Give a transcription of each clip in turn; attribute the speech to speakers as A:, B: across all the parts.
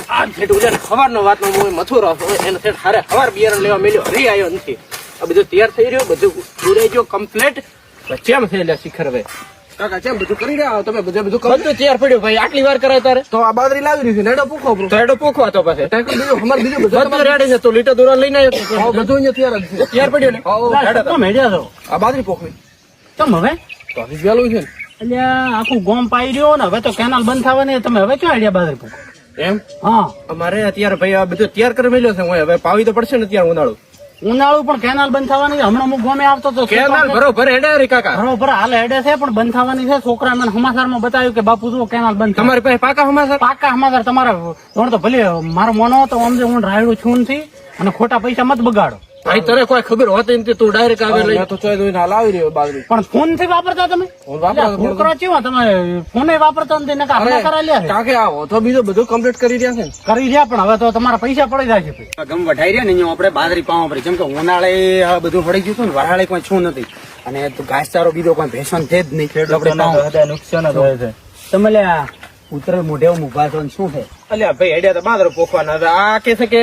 A: આ સેટ ઉજે ખબરનો વાતનો હું મથુરો એને સેટ હારે ખબર બિયારણ લેવા મેલ્યો હરી આવ્યો નથી આ બધું તૈયાર થઈ રહ્યો બધું પૂરાઈ ગયો કમ્પ્લીટ કેમ છે એટલે શિખરભાઈ કાકા કેમ બધું કરી રહ્યા તમે બધું તૈયાર પડ્યું ભાઈ આટલી વાર કરાય તારે તો આ બાદરી લાવી રહી છે નેડો પૂખો તો નેડો પૂખો તો પાસે બીજું બધું રેડી છે તો લીટર દોરા લઈને આવ્યો બધું અહીંયા તૈયાર પડ્યું ને
B: તો મેળ્યા છો
A: આ બાદરી પોખવી
B: તમ હવે
A: તો હજી વેલું છે ને
B: એટલે આખું ગોમ પાઈ રહ્યો ને હવે તો કેનાલ બંધ થવાની તમે હવે ક્યાં આઈડિયા બાજરી પૂકો
A: એમ
B: હા
A: અમારે અત્યારે ભાઈ આ બધું તૈયાર કરી મેલ્યો છે હવે પાવી તો પડશે ને અત્યારે
B: ઉનાળું પણ કેનાલ બંધ થવાની છે હમણાં હું ગોમે આવતો તો
A: કેનાલ બરોબર હેડે રે કાકા
B: બરોબર હાલ હેડે છે પણ બંધ થવાની છે છોકરા મને સમાચારમાં બતાવ્યું કે બાપુ જો કેનાલ બંધ
A: તમારી પાસે પાકા
B: સમાચાર તમારા તો ભલે મારો મોનો તો આમ હું રાયડું છું નથી અને ખોટા પૈસા મત બગાડો
A: ભાઈ તને કોઈ ખબર હોતી નથી તું ડાયરેક્ટ આવે લઈ તો ચોય દોઈને લાવી રહ્યો બાજરી
B: પણ ફોન થી વાપરતા તમે છોકરા કેવા તમે ફોને વાપરતા નથી નકા આપણે કરાવ્યા છે
A: કાકે આવો તો બીજું બધું કમ્પ્લીટ કરી રહ્યા છે
B: કરી રહ્યા પણ હવે તો તમારા પૈસા પડી જાય છે
C: ગમ વઢાઈ રહ્યા ને અહીંયા આપણે બાજરી પાવા પડી જેમ કે ઉનાળે આ બધું પડી ગયું હતું ને વરાળે કોઈ છું નથી અને ઘાસચારો બીજો કોઈ ભેસણ છે જ નહીં
B: નુકસાન જ હોય છે
C: તમે ઉતરેલ મોઢે ઉભા છો શું છે
A: અલ્યા ભાઈ હેડ્યા તો બાદરો પોખવાના હતા આ કે છે કે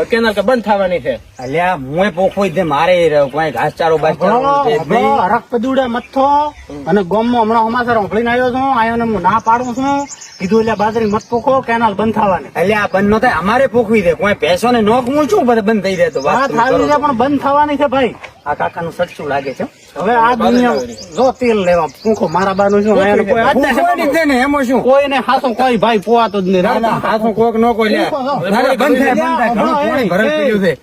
A: કેનાલ બંધ થવાની છે
C: અલ્યા હું પોખો દે મારે કોઈ ઘાસચારો
B: હરક પદુડા મથો અને ગોમમાં હમણાં સમાચાર સાંભળીને આવ્યો છું આયો ને ના પાડું છું કીધું એટલે બાજરી મત પોખો કેનાલ બંધ થવાની
C: અલ્યા બંધ ન થાય અમારે પોખવી દે કોઈ ભેંસો ને નોખ હું છું બંધ થઈ જાય તો
B: વાત આવી છે પણ બંધ થવાની છે ભાઈ
C: આ કાકા નું સચ્ચું લાગે છે
B: હવે આ દુનિયા જો તેલ લેવા પૂખો મારા બાનું શું
C: એમાં શું
B: કોઈને હાથો કોઈ ભાઈ પોવાતો જ નહીં
C: હાથો કોક નો કોઈ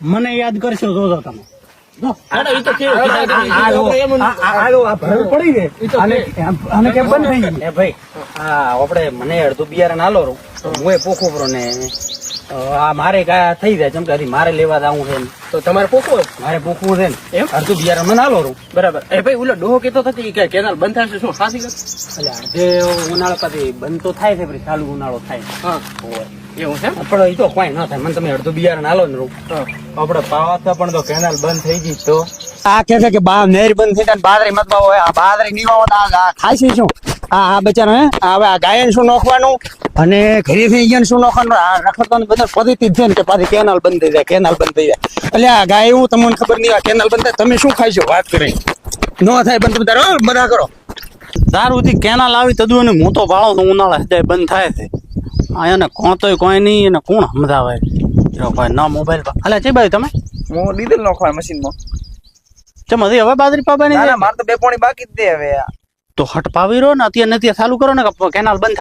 B: મને યાદ કરશો જોજો તમે
C: ભાઈ આપડે મને અડધું બિયારણ હાલો હું પોખું pro ને મારે થઈ જાય જેમ કે મારે લેવા જવું છે
A: તો તમારે પોખવું
C: મારે પોખવું છે ને એમ અડધું બિયારણ મને હાલો
A: બરાબર એ ભાઈ ઓલો ડોહો કેતો હતી કે કેનાલ બંધ થશે શું ખાસી
C: એટલે અડધે ઉનાળો પછી બંધ તો થાય છે પછી ચાલુ ઉનાળો થાય
A: હા એવું છે
C: પણ એ તો કોઈ ન થાય મને તમે અડધું બિયારણ હાલો ને
B: આપડે પાવા પણ તો કેનાલ બંધ થઈ ગઈ તો
C: આ કે છે કે નહેર બંધ થઈ જાય બાદરી મત હોય આ બાદરી નીકળવા ખાસી શું આ બચારો હે હવે આ ગાયન શું નાખવાનું અને ઘરે થઈ ગયા શું નાખવાનું રખડવાનું બધા પદ્ધતિ છે ને કે પાછી કેનાલ બંધ થઈ જાય કેનાલ બંધ થઈ જાય એટલે આ ગાય એવું તમને ખબર નહીં આ કેનાલ બંધ થાય તમે શું ખાઈશો વાત કરી ન થાય બંધ તમે તારો બધા કરો
B: દારૂથી કેનાલ આવી તદું ને હું તો ભાળો તો ઉનાળા હજાય બંધ થાય છે અહીંયા કોણ તો કોઈ નહીં એને કોણ સમજાવે ભાઈ ના મોબાઈલ પર અલ્યા છે ભાઈ તમે
D: હું ડીઝલ નાખવા મશીનમાં
B: ચમ હજી હવે બાજરી પાવાની
D: મારે તો 2 પોણી બાકી જ દે હવે
B: તો હટ પાવી રહ્યો ને અત્યારે નથી ચાલુ કરો ને કેનાલ બંધ